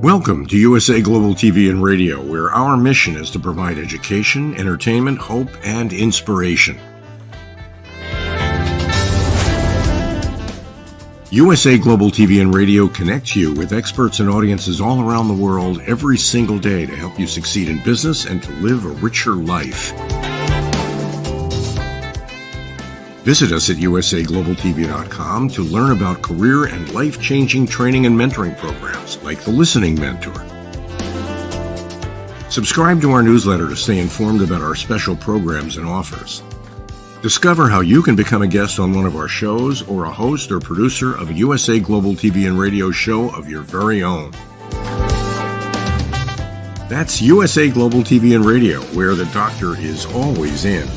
Welcome to USA Global TV and Radio, where our mission is to provide education, entertainment, hope, and inspiration. USA Global TV and Radio connects you with experts and audiences all around the world every single day to help you succeed in business and to live a richer life. Visit us at usaglobaltv.com to learn about career and life-changing training and mentoring programs like the Listening Mentor. Subscribe to our newsletter to stay informed about our special programs and offers. Discover how you can become a guest on one of our shows or a host or producer of a USA Global TV and Radio show of your very own. That's USA Global TV and Radio, where the doctor is always in.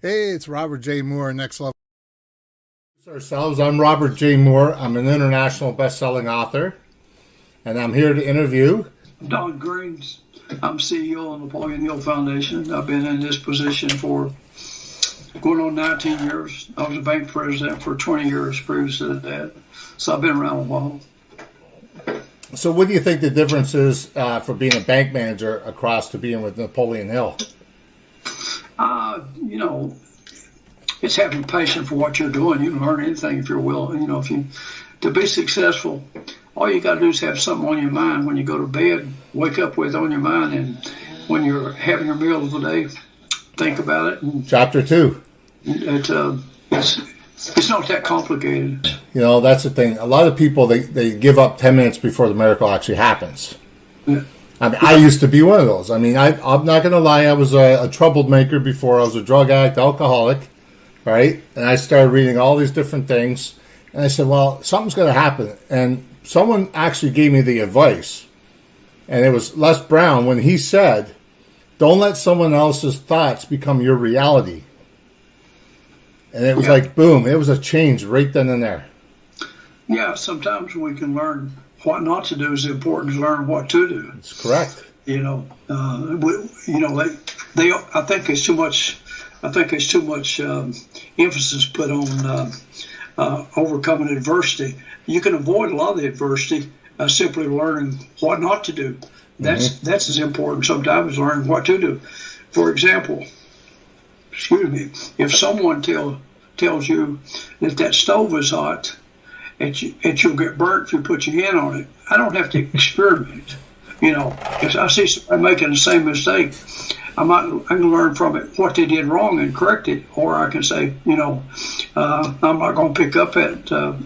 Hey, it's Robert J. Moore, Next Level. Ourselves. I'm Robert J. Moore. I'm an international best-selling author, and I'm here to interview Don Green. I'm CEO of Napoleon Hill Foundation. I've been in this position for going on 19 years. I was a bank president for 20 years previous to that, so I've been around a while. So what do you think the difference is for being a bank manager across to being with Napoleon Hill? It's having passion for what you're doing. You can learn anything if you're willing. To be successful, all you got to do is have something on your mind when you go to bed, wake up with on your mind, and when you're having your meal of the day, think about it. Chapter 2. It's not that complicated. That's the thing. A lot of people, they give up 10 minutes before the miracle actually happens. Yeah. I used to be one of those. I'm not going to lie. I was a troublemaker before. I was a drug addict, alcoholic, right? And I started reading all these different things. And I said, well, something's going to happen. And someone actually gave me the advice. And it was Les Brown when he said, don't let someone else's thoughts become your reality. And it was like, boom, it was a change right then and there. Yeah, sometimes we can learn what not to do is important to learn what to do. That's correct. I think there's too much. Emphasis put on overcoming adversity. You can avoid a lot of the adversity simply learning what not to do. That's as important sometimes as learning what to do. For example, if someone tells you that stove is hot, and you'll get burnt if you put your hand on it, I don't have to experiment. If I see somebody making the same mistake, I can learn from it what they did wrong and correct it, or I can say, I'm not going to pick up at a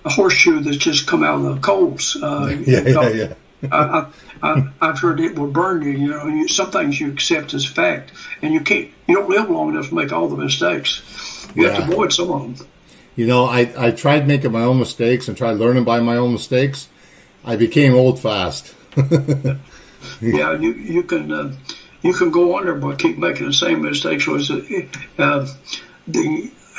horseshoe that's just come out of the coals. I've heard it will burn you. Some things you accept as fact, and you don't live long enough to make all the mistakes. You have to avoid some of them. I tried making my own mistakes and tried learning by my own mistakes. I became old fast. Yeah, you can go under, but keep making the same mistakes. The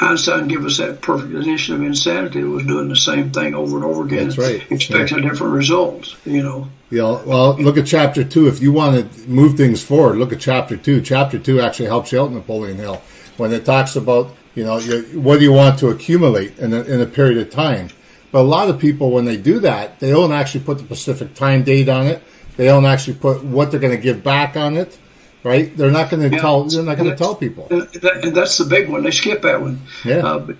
Einstein gave us that perfect definition of insanity. It was doing the same thing over and over again. That's right. Expecting different results. Well, look at Chapter 2. If you want to move things forward, look at Chapter 2. Chapter 2 actually helps you out in Napoleon Hill when it talks about what do you want to accumulate in a period of time. But a lot of people, when they do that, they don't actually put the specific time date on it. They don't actually put what they're going to give back on it, right? They're not going to tell. They're not going to tell people. And that's the big one. They skip that one,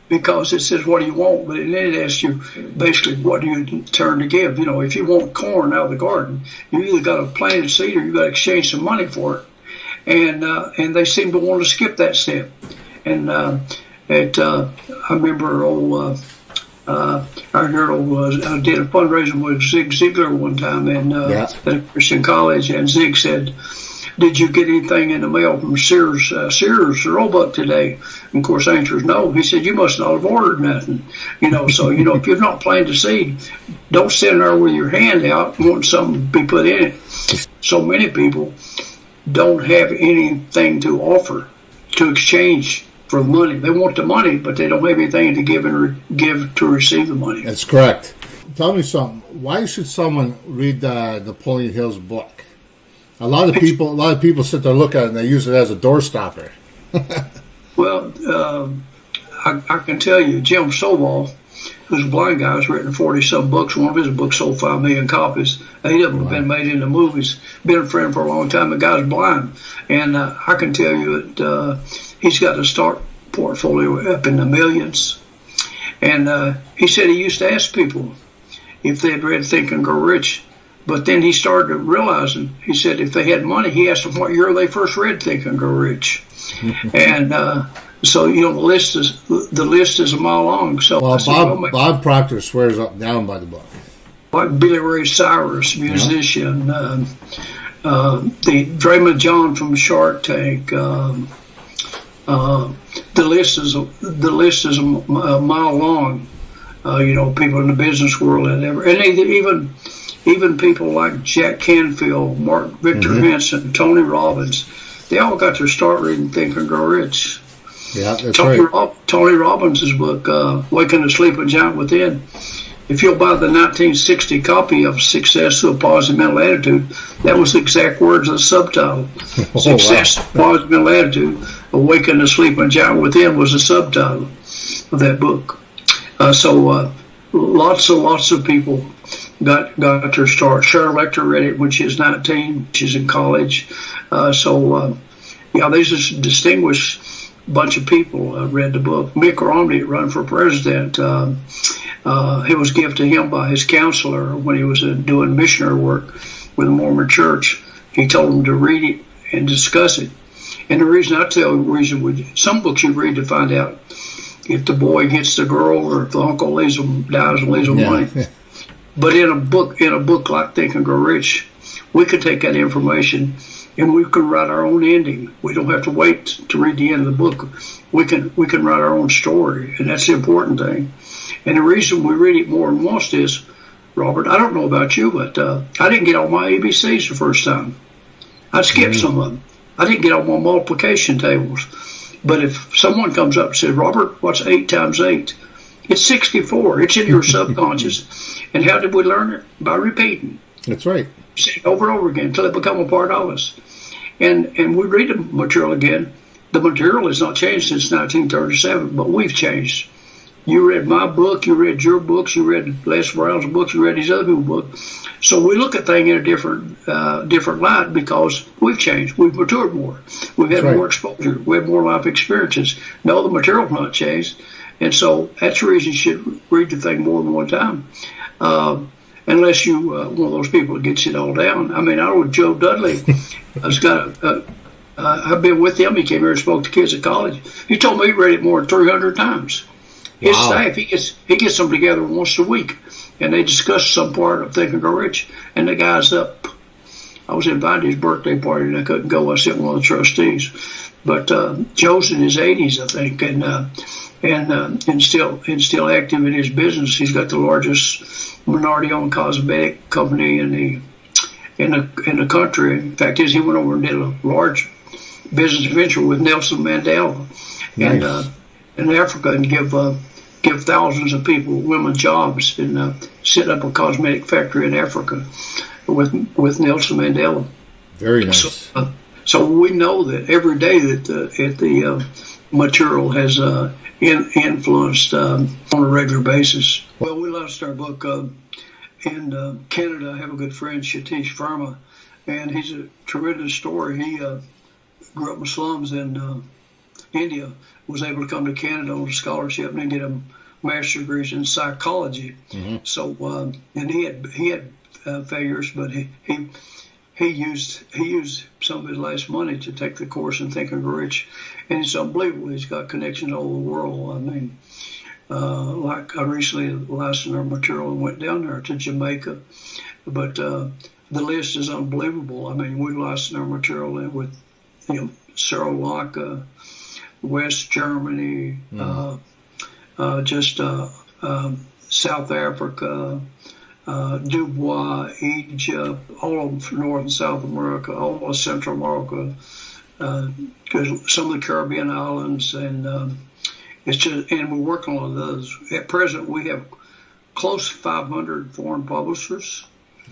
because it says what do you want, but then it asks you basically what do you turn to give. If you want corn out of the garden, you either got to plant a seed or you got to exchange some money for it, and they seem to want to skip that step. And I remember our hero I did a fundraising with Zig Ziglar one time at a Christian college, and Zig said, "Did you get anything in the mail from Sears Roebuck today?" And of course, the answer is no. He said, "You must not have ordered nothing." So if you've not planted a seed, don't sit there with your hand out wanting something to be put in it. So many people don't have anything to offer to exchange for the money. They want the money, but they don't have anything to give to receive the money. That's correct. Tell me something. Why should someone read Napoleon Hill's book? A lot of people sit there, look at it, and they use it as a doorstopper. Well, I can tell you, Jim Stovall, who's a blind guy, has written 40-some books. One of his books sold 5 million copies. 8 of them have been made into movies. Been a friend for a long time. The guy's blind. And I can tell you that he's got a start portfolio up in the millions. And he said he used to ask people if they had read Think and Grow Rich. But then he started realizing, he said if they had money, he asked them what year they first read Think and Grow Rich. And so, the list is a mile long. So Bob Proctor swears up and down by the book. Like Billy Ray Cyrus, musician, the Draymond John from Shark Tank. The list is a mile long. People in the business world and even people like Jack Canfield, Victor Hansen, Tony Robbins. They all got their start reading Think and Grow Rich. Yeah, that's right. Tony Robbins' book, Waking the Sleeping Giant Within. If you'll buy the 1960 copy of Success to a Positive Mental Attitude, that was the exact words of the subtitle. Success to a Positive Mental Attitude, Awaken the Sleeping Giant Within was the subtitle of that book. So lots of people got their start. Cheryl Lecter read it when she was 19. She's in college. There's this distinguished bunch of people read the book. Mitt Romney run for president. It was given to him by his counselor when he was doing missionary work with the Mormon Church. He told him to read it and discuss it. And the reason some books you read to find out if the boy hits the girl or if the uncle dies and leaves them money. But in a book like Think and Grow Rich, we can take that information and we can write our own ending. We don't have to wait to read the end of the book. We can write our own story, and that's the important thing. And the reason we read it more than once is, Robert, I don't know about you, but I didn't get all my ABCs the first time. I skipped some of them. I didn't get all my multiplication tables. But if someone comes up and says, Robert, what's 8 times 8? It's 64. It's in your subconscious. And how did we learn it? By repeating. That's right. Say it over and over again until it becomes a part of us. And we read the material again. The material has not changed since 1937, but we've changed. You read my book, you read your books, you read Les Brown's books, you read these other people's books. So we look at things in a different light because we've changed. We've matured more. We've had more exposure. We have more life experiences. No, the material's not changed. And so that's the reason you should read the thing more than one time. Unless you one of those people that gets it all down. I mean, I know Joe Dudley has got I've been with him. He came here and spoke to kids at college. He told me he read it more than 300 times. His staff, he gets them together once a week, and they discuss some part of Think and Grow Rich. And the guy's up. I was invited to his birthday party, and I couldn't go. I sent one of the trustees. But Joe's in his 80s, I think, and still active in his business. He's got the largest minority-owned cosmetic company in the country. In fact, he went over and did a large business venture with Nelson Mandela in Africa and give thousands of women jobs and set up a cosmetic factory in Africa with Nelson Mandela. Very nice. So we know that every day that the material has influenced on a regular basis. Well, we launched our book in Canada. I have a good friend, Satish Verma, and he's a tremendous story. He grew up in slums in India, was able to come to Canada on a scholarship and then get a master's degree in psychology. Mm-hmm. So, and he had failures, but he used some of his last money to take the course in Think and Grow Rich, and it's unbelievable. He's got connections all over the world. I mean, like I recently licensed our material and went down there to Jamaica, but the list is unbelievable. I mean, we licensed our material with Sri Lanka, West Germany, South Africa, Dubois, Egypt, all of North and South America, all of Central America, because some of the Caribbean islands, and it's just, and we're working on those. At present, we have close to 500 foreign publishers.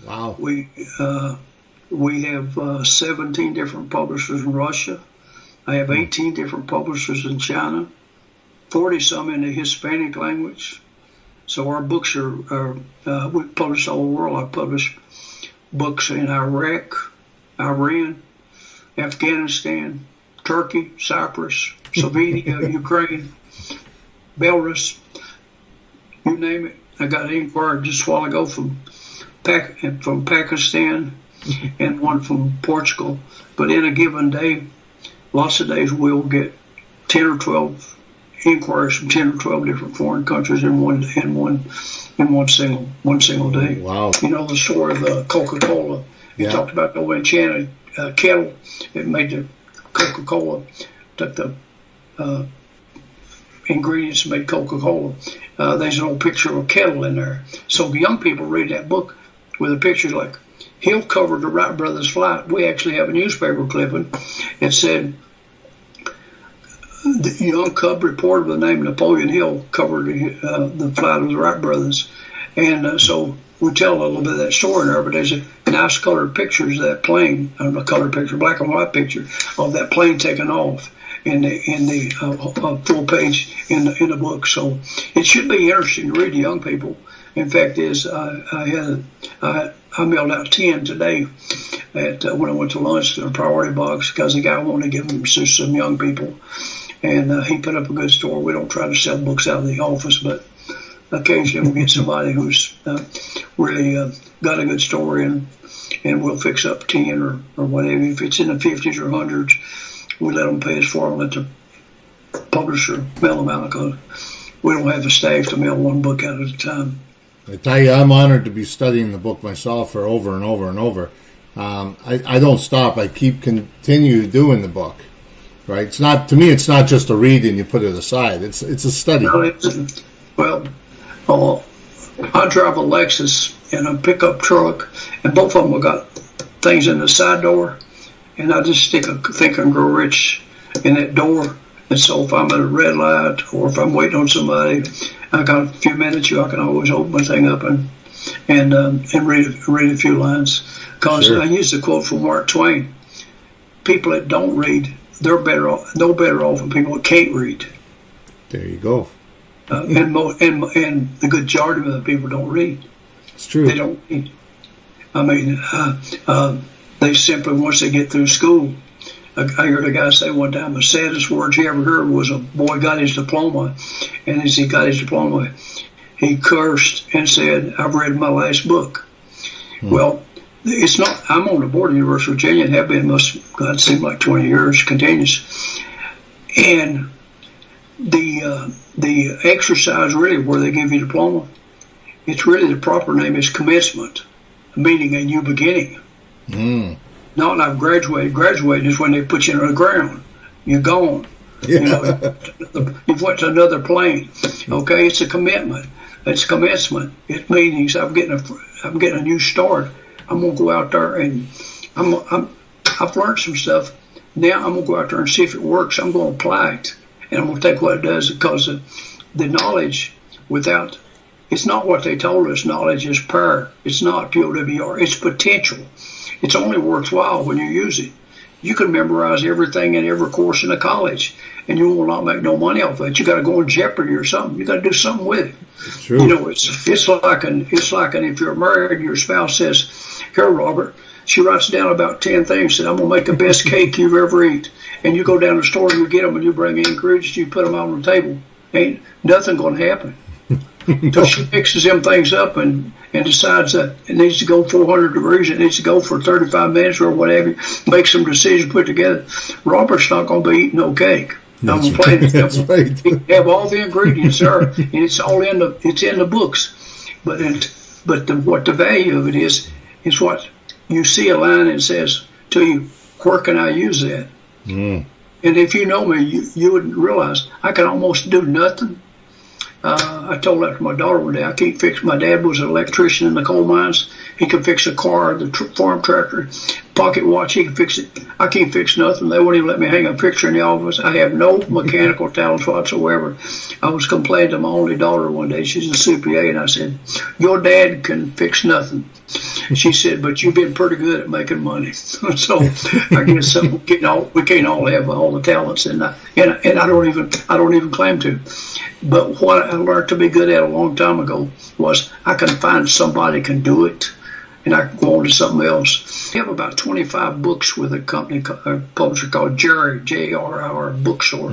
Wow. We have 17 different publishers in Russia. I have 18 different publishers in China, 40 some in the Hispanic language. So our books are we publish all over the world. I publish books in Iraq, Iran, Afghanistan, Turkey, Cyprus, Slovenia, Ukraine, Belarus, you name it. I got an inquiry just a while ago from Pakistan and one from Portugal. But in a given day, lots of days we'll get 10 or 12 inquiries from 10 or 12 different foreign countries in one single day. Wow. You know the story of the Coca-Cola. You talked about the enchanted kettle. It made the Coca-Cola, took the ingredients and made Coca-Cola. There's an old picture of a kettle in there. So the young people read that book with the pictures like, Hill covered the Wright brothers' flight. We actually have a newspaper clipping. It said, the young cub reporter with the name Napoleon Hill covered the flight of the Wright brothers. And so we tell a little bit of that story there, but there's a nice colored pictures of that plane, a colored picture, black and white picture of that plane taking off in the full page in the book. So it should be interesting to read to young people. In fact, I mailed out 10 today when I went to lunch to a priority box because the guy wanted to give them to some young people. And he put up a good store. We don't try to sell books out of the office, but occasionally we'll get somebody who's really got a good story, and we'll fix up 10 or whatever. If it's in the 50s or 100s, we let them pay us for them, let the publisher mail them out, because we don't have the staff to mail one book out at a time. I tell you, I'm honored to be studying the book myself for over and over and over. I don't stop. I continue doing the book. Right? It's not, to me, it's not just a read and you put it aside. It's a study. No, well, I drive a Lexus and a pickup truck, and both of them have got things in the side door, and I just stick a Think and Grow Rich in that door. And so if I'm at a red light or if I'm waiting on somebody, I got a few minutes, I can always open my thing up and read a few lines. Because I use the quote from Mark Twain: people that don't read, they're no better off than people that can't read. There you go. And the good majority of the people don't read. It's true. They don't read. I mean, they simply, once they get through school, I heard a guy say one time the saddest words he ever heard was a boy got his diploma, and as he got his diploma, he cursed and said, "I've read my last book." Well, it's not. I'm on the board of the University of Virginia and have been, God, seemed like 20 years, continuous. And the exercise really where they give you a diploma, it's really, the proper name is commencement, meaning a new beginning. Not like graduated. Graduated is when they put you on the ground. You're gone. Yeah. You know, you've went to another plane. Okay, it's a commitment. It's commencement. It means I'm getting a new start. I'm gonna go out there and I've learned some stuff. Now I'm gonna go out there and see if it works. I'm gonna apply it, and I'm gonna take what it does, because the knowledge without, it's not what they told us. Knowledge is power. It's not POWR. It's potential. It's only worthwhile when you use it. You can memorize everything in every course in a college, and you will not make no money off of it. You got to go in Jeopardy or something. You got to do something with it. True. You know, it's like if you're married and your spouse says, "Here, Robert," she writes down about 10 things. Said, "I'm gonna make the best cake you've ever eaten." And you go down to the store and you get them and you bring in ingredients, you put them out on the table. Ain't nothing gonna happen. So she mixes them things up and decides that it needs to go 400 degrees, it needs to go for 35 minutes or whatever, makes some decisions, put together. Robert's not going to be eating no cake. That's right. That's right. You have all the ingredients there, and it's all in the books. But what the value of it is what you see a line and says to you, where can I use that? And if you know me, you wouldn't realize I can almost do nothing. I told that to my daughter one day. I can't fix. My dad was an electrician in the coal mines. He could fix a car, the farm tractor, pocket watch, he can fix it. I can't fix nothing. They won't even let me hang a picture in the office. I have no mechanical talents whatsoever. I was complaining to my only daughter one day. She's a CPA, and I said, your dad can fix nothing. She said, but you've been pretty good at making money. So I guess we can't all have all the talents, and I don't even claim to. But what I learned to be good at a long time ago was I can find somebody can do it, and I can go on to something else. We have about 25 books with a publisher called Jerry, J-R-R Bookstore,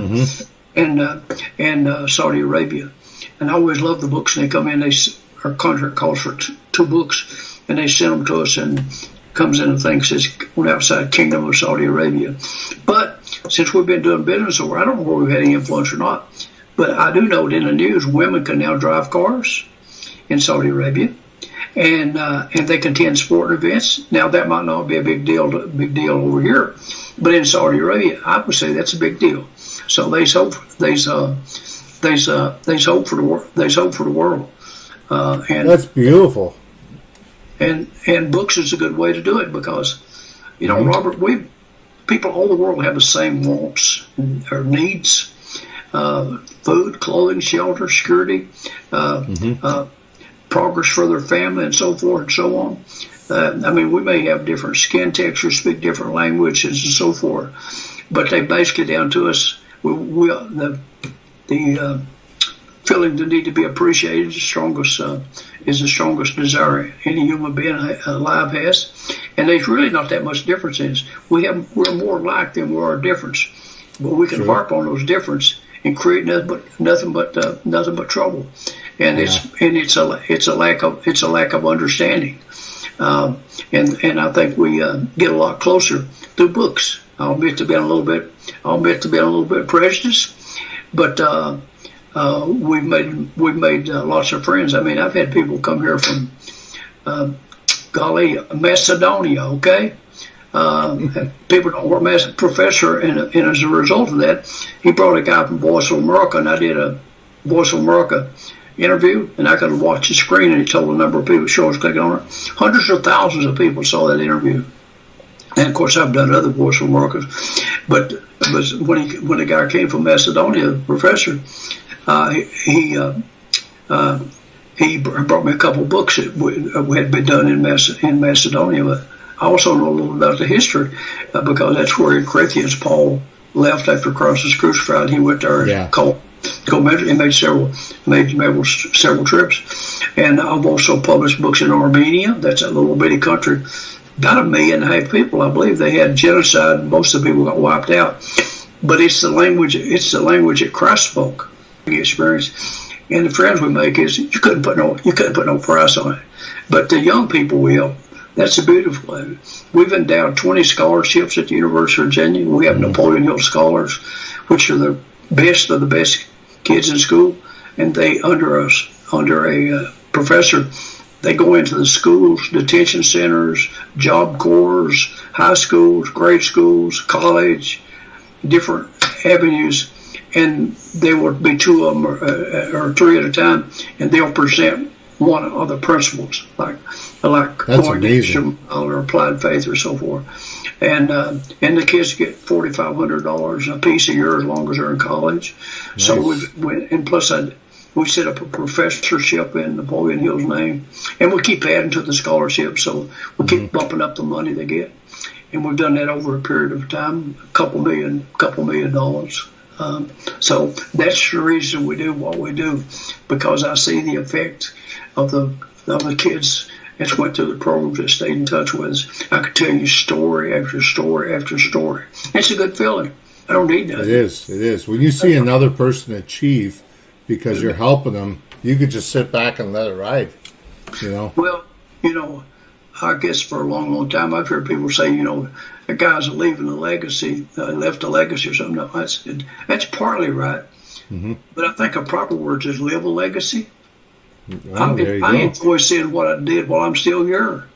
in Saudi Arabia. And I always love the books, and they come in, our contract calls for two books, and they send them to us, and comes in a thing that says on the outside Kingdom of Saudi Arabia. But since we've been doing business over, I don't know where we've had any influence or not, but I do know that in the news, women can now drive cars in Saudi Arabia, and they can attend sporting events. Now that might not be a big deal over here, but in Saudi Arabia, I would say that's a big deal. So there's hope for the world. And that's beautiful. And books is a good way to do it because, Robert, people all over the world have the same wants or needs. Food, clothing, shelter, security, progress for their family, and so forth and so on. We may have different skin textures, speak different languages, and so forth, but they basically down to us. The feeling the need to be appreciated is the strongest desire any human being alive has, and there's really not that much difference in us. We're more alike than we are difference, but we can harp on those differences and create nothing but trouble, and it's a lack of understanding, and I think we get a lot closer through books. I'll admit to being a little bit prejudiced, but we've made lots of friends. I've had people come here from Macedonia. Okay. People don't know where professor, and as a result of that, he brought a guy from Voice of America, and I did a Voice of America interview, and I could watch the screen, and he told the number of people, shows clicking on it. Hundreds of thousands of people saw that interview. And of course, I've done other Voice of Americas, but when the guy came from Macedonia, the professor, he brought me a couple of books that had been done in Macedonia. But I also know a little about the history because that's where in Corinthians Paul left after Christ was crucified. He went there and go measure. He made several trips, and I've also published books in Armenia. That's a little bitty country, about 1.5 million people. I believe they had genocide. Most of the people got wiped out, but it's the language. It's the language that Christ spoke. Experience, and the friends we make is you couldn't put no price on it, but the young people will. That's a beautiful. We've endowed 20 scholarships at the University of Virginia. We have Napoleon Hill scholars, which are the best of the best kids in school, and they under a professor, they go into the schools, detention centers, job corps, high schools, grade schools, college, different avenues. And there will be two of them or three at a time, and they'll present one of the principles, like coordination or applied faith or so forth. And the kids get $4,500 a piece a year as long as they're in college. Nice. So we set up a professorship in Napoleon Hill's name, and we keep adding to the scholarship, so we keep bumping up the money they get. And we've done that over a period of time, a couple million dollars. So that's the reason we do what we do, because I see the effect of the kids that went through the programs that stayed in touch with us. I could tell you story after story after story. It's a good feeling. I don't need that. It is. When you see another person achieve because you're helping them, you could just sit back and let it ride. Well, I guess for a long, long time I've heard people say, the guy's leaving a legacy, left a legacy or something. No, that's partly right. But I think a proper word is live a legacy. Well, I enjoy seeing what I did while I'm still here.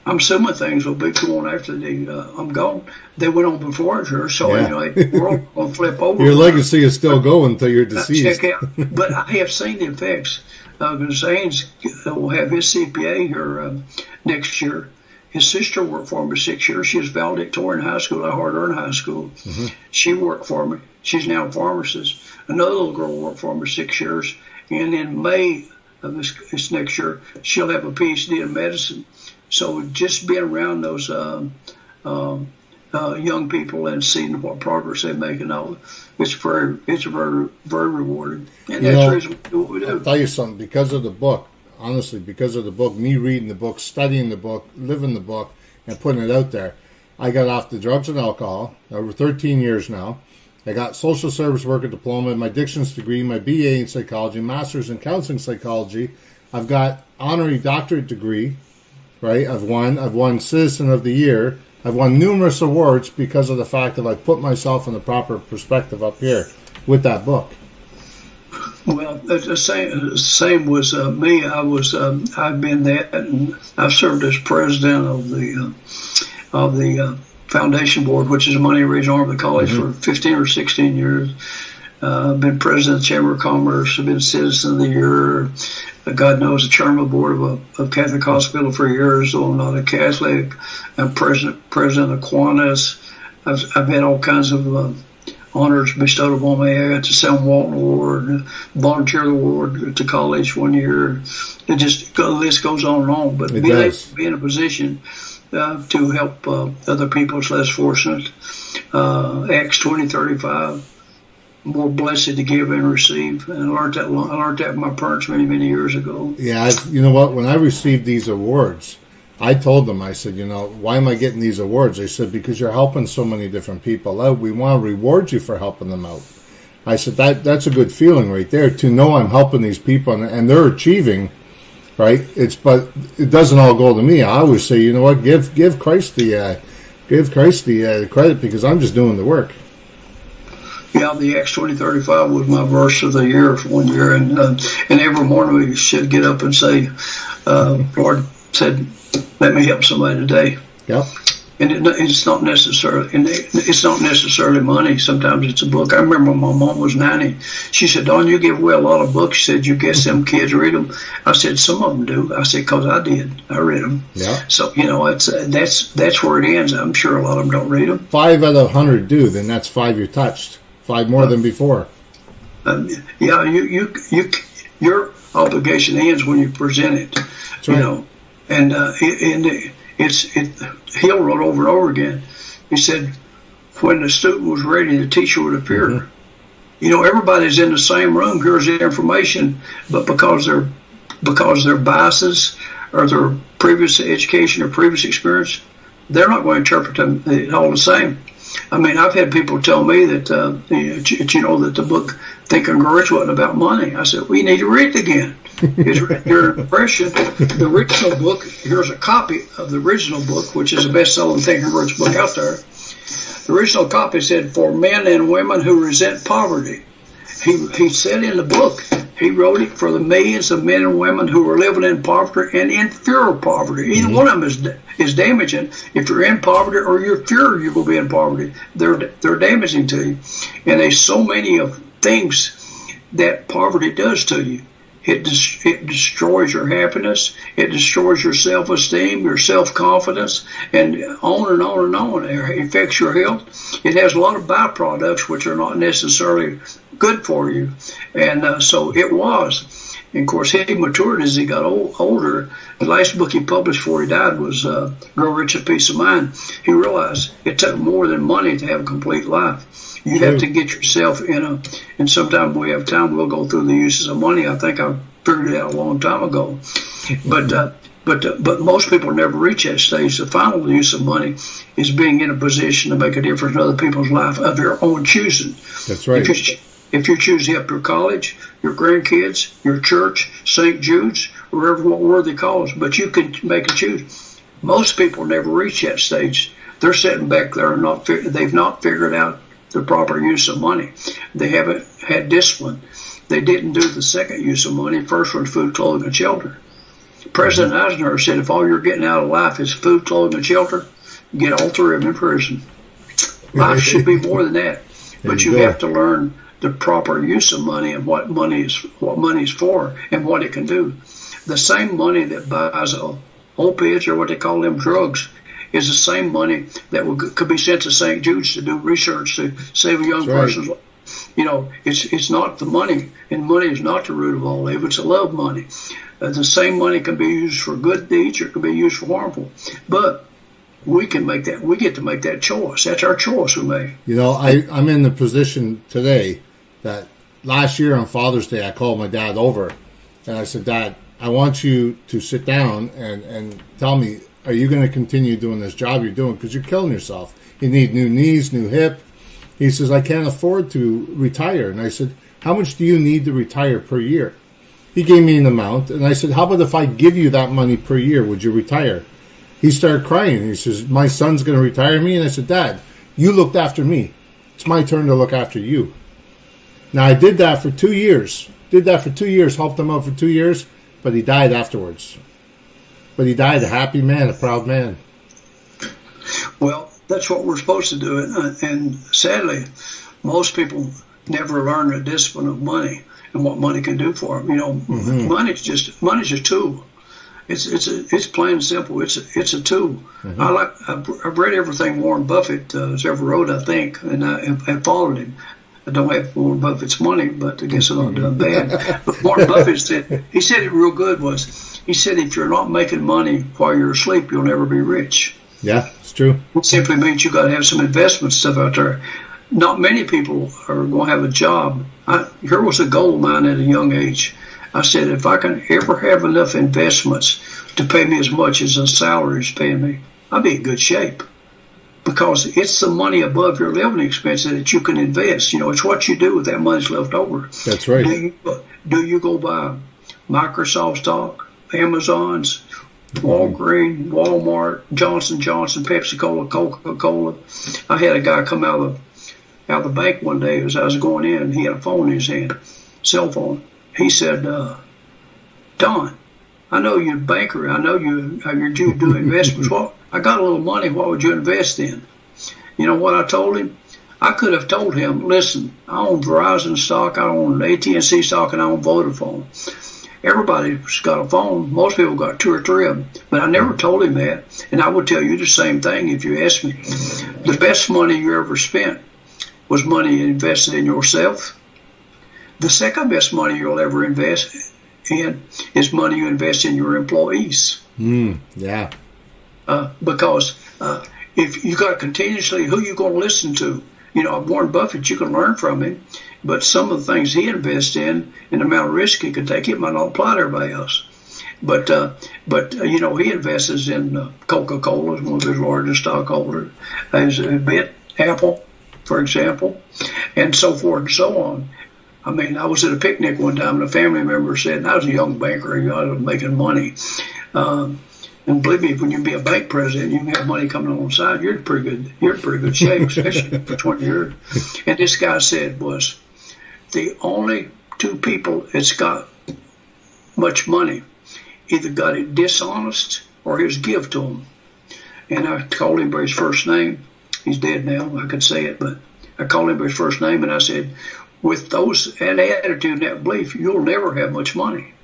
I'm assuming things will be going after I'm gone. They went on before, sure. So we're all going to flip over. Your legacy is still going until you're deceased. But I have seen the effects. Zane's will have his CPA here next year, His sister worked for him for 6 years. She was valedictorian in high school at Hard-Earned High School. Mm-hmm. She worked for me. She's now a pharmacist. Another little girl worked for him for 6 years. And in May of this next year, she'll have a PhD in medicine. So just being around those young people and seeing what progress they make and all, it's very rewarding. And that's the reason we do what we do. I'll tell you something, because of the book, honestly, because of the book, me reading the book, studying the book, living the book, and putting it out there, I got off the drugs and alcohol over 13 years now. I got social service worker diploma, my dictionary degree, my BA in psychology, master's in counseling psychology. I've got honorary doctorate degree, right? I've won Citizen of the Year. I've won numerous awards because of the fact that I put myself in the proper perspective up here with that book. Well, the same was me. I've been that, and I've served as president of the foundation board, which is a money raising arm of the college, for 15 or 16 years. I've been president of the Chamber of Commerce. I've been Citizen of the Year. God knows, the chairman of the board of Catholic Hospital for years, though I'm not a Catholic. I'm president of Kiwanis. I've had all kinds of honors bestowed upon me. I got the Sam Walton Award, Volunteer Award to college one year. The list goes on and on. But being able to be in a position to help other people is less fortunate. Acts 20:35. More blessed to give and receive, and I learned that from my parents many years ago. Yeah, you know what? When I received these awards, I told them, I said, why am I getting these awards? They said, because you're helping so many different people out. We want to reward you for helping them out. I said, that's a good feeling right there, to know I'm helping these people and they're achieving, right? But it doesn't all go to me. I always say, you know what? Give Christ the credit, because I'm just doing the work. Yeah, the Acts 20:35 was my verse of the year for one year, and every morning we should get up and say, "Lord said, let me help somebody today." Yeah. And it's not necessarily money. Sometimes it's a book. I remember when my mom was 90. She said, "Don, you give away a lot of books." She said, "You guess them kids read them?" I said, "Some of them do." I said, "Because I did. I read them." Yeah. So that's where it ends. I'm sure a lot of them don't read them. 5 out of 100 do. Then that's 5 you touched. 5 more than before. Yeah, your obligation ends when you present it. That's right. And Hill wrote over and over again. He said, when the student was ready, the teacher would appear. Mm-hmm. Everybody's in the same room, here's the information, but because their biases or their previous education or previous experience, they're not going to interpret it all the same. I mean, I've had people tell me that that the book Think and Grow Rich wasn't about money. I said, we need to read it again. Your impression, the original book, here's a copy of the original book, which is the best-selling Think and Grow Rich book out there. The original copy said, for men and women who resent poverty. He said in the book, he wrote it for the millions of men and women who are living in poverty and in fear of poverty. Either one of them is damaging. If you're in poverty or you're fear you're going to be in poverty, they're damaging to you. And there's so many of things that poverty does to you. It destroys your happiness. It destroys your self-esteem, your self-confidence, and on and on and on. It affects your health. It has a lot of byproducts which are not necessarily good for you. And so it was. And, of course, he matured as he got older. The last book he published before he died was Grow Rich and Peace of Mind. He realized it took more than money to have a complete life. You have to get yourself and sometime when we have time, we'll go through the uses of money. I think I figured it out a long time ago. But most people never reach that stage. The final use of money is being in a position to make a difference in other people's life of your own choosing. That's right. If you choose to help your college, your grandkids, your church, St. Jude's, wherever what worthy cause, but you can make a choose. Most people never reach that stage. They're sitting back there and they've not figured out the proper use of money. They haven't had discipline. They didn't do the second use of money. First was food, clothing, and shelter. President Eisenhower said, if all you're getting out of life is food, clothing, and shelter, get all 3 of them in prison. Life should be more than that. But you have to learn the proper use of money and what money is for and what it can do. The same money that buys a opiates, or what they call them drugs, is the same money that could be sent to St. Jude's to do research to save a young person's life. You know, it's not the money, and money is not the root of all evil. It's a love money. The same money can be used for good deeds, or it can be used for harmful. But we can make that. We get to make that choice. That's our choice we make. You know, I'm in the position today that last year on Father's Day, I called my dad over, and I said, Dad, I want you to sit down and tell me, are you going to continue doing this job you're doing? Because you're killing yourself. You need new knees, new hip. He says, I can't afford to retire. And I said, how much do you need to retire per year? He gave me an amount. And I said, how about if I give you that money per year? Would you retire? He started crying. He says, my son's going to retire me? And I said, Dad, you looked after me. It's my turn to look after you. Now, I did that for 2 years. Helped him out for 2 years. But he died afterwards. But he died a happy man, a proud man. Well, that's what we're supposed to do. And sadly, most people never learn the discipline of money and what money can do for them. You know, money's just a tool. It's plain and simple. It's a tool. I've read everything Warren Buffett has ever wrote, I think, and I followed him. I don't have Warren Buffett's money, but I guess I'm not doing bad. But Warren Buffett said it real good. He said, if you're not making money while you're asleep, you'll never be rich. Yeah, it's true. It simply means you got to have some investment stuff out there. Not many people are going to have a job. Here was a goal of mine at a young age. I said, if I can ever have enough investments to pay me as much as a salary is paying me, I'll be in good shape. Because it's the money above your living expenses that you can invest. You know, it's what you do with that money's left over. That's right. Do you go buy Microsoft stock, Amazon's, Walgreens, Walmart, Johnson Johnson, Pepsi-Cola, Coca-Cola? I had a guy come out of the bank one day as I was going in. He had a phone in his hand, cell phone. He said, Don, I know you're a banker. I know you do investments. Well, I got a little money. What would you invest in? You know what I told him? I could have told him, listen, I own Verizon stock, I own AT&T stock, and I own Vodafone. Everybody's got a phone. Most people got 2 or 3 of them. But I never told him that. And I would tell you the same thing if you asked me. The best money you ever spent was money invested in yourself. The second best money you'll ever invest in is money you invest in your employees. Yeah. Because if you got to continuously, who you going to listen to? You know, Warren Buffett, you can learn from him, but some of the things he invests in and the amount of risk he can take, it might not apply to everybody else. But you know, he invests in Coca-Cola, is one of his largest stockholders, as a bit, Apple, for example, and so forth and so on. I mean, I was at a picnic one time, and a family member said, and I was a young banker, and I was making money. And believe me, when you be a bank president, you can have money coming on the side. You're in pretty good shape, especially for 20 years. And this guy said was the only 2 people that's got much money either got it dishonest or his give to them. And I called him by his first name. He's dead now. I could say it, but I called him by his first name, and I said, with that attitude and that belief, you'll never have much money,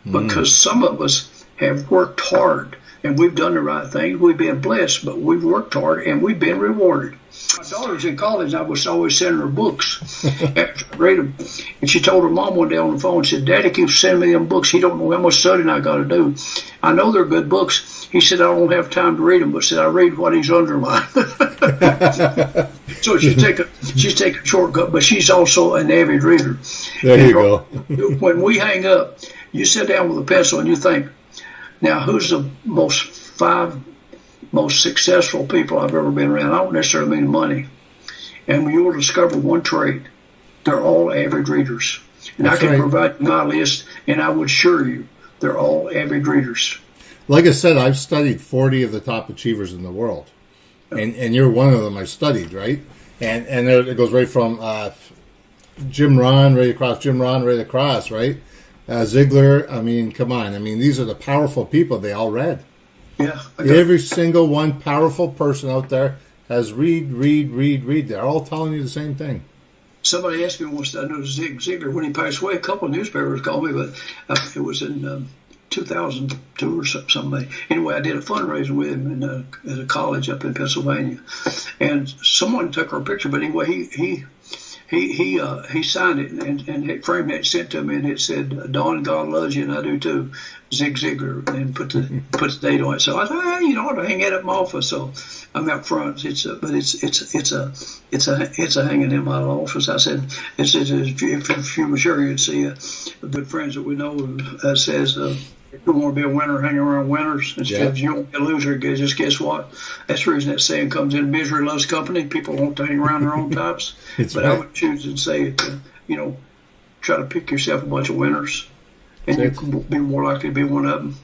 because some of us have worked hard and we've done the right thing. We've been blessed, but we've worked hard and we've been rewarded. My daughter's in college. I was always sending her books after I read them. And she told her mom one day on the phone, said, Daddy keeps sending me them books. He don't know how much studying I got to do. I know they're good books. He said, I don't have time to read them, but said, I read what he's underlined. So she's taking a shortcut, but she's also an avid reader. There you go. When we hang up, you sit down with a pencil and you think, now, who's the 5 most successful people I've ever been around? I don't necessarily mean money. And you will discover one trait. They're all avid readers. And that's I can provide my list, and I would assure you they're all avid readers. Like I said, I've studied 40 of the top achievers in the world. And you're one of them I studied, right? And there, it goes right from Jim Rohn right across, right? Ziegler, I mean, come on. I mean, these are the powerful people they all read. Yeah. Every single one powerful person out there has read. They're all telling you the same thing. Somebody asked me once, I know Ziegler, when he passed away, a couple of newspapers called me, but it was in 2002 or something. Anyway, I did a fundraiser with him at a college up in Pennsylvania, and someone took our picture. But anyway, he signed it and it framed it and sent to me, and it said, "Don, God loves you, and I do too, Zig Ziglar," and put the date on it. So I thought, I ought to hang it up in my office. So I'm out front. It's a hanging in my office. I said, if you were sure you'd see good friends that we know says. If you want to be a winner, hang around winners. Instead of you want to be a loser, just guess what? That's the reason that saying comes in, misery loves company. People want to hang around their own types. But right. I would choose and say, try to pick yourself a bunch of winners, and you can be more likely to be one of them.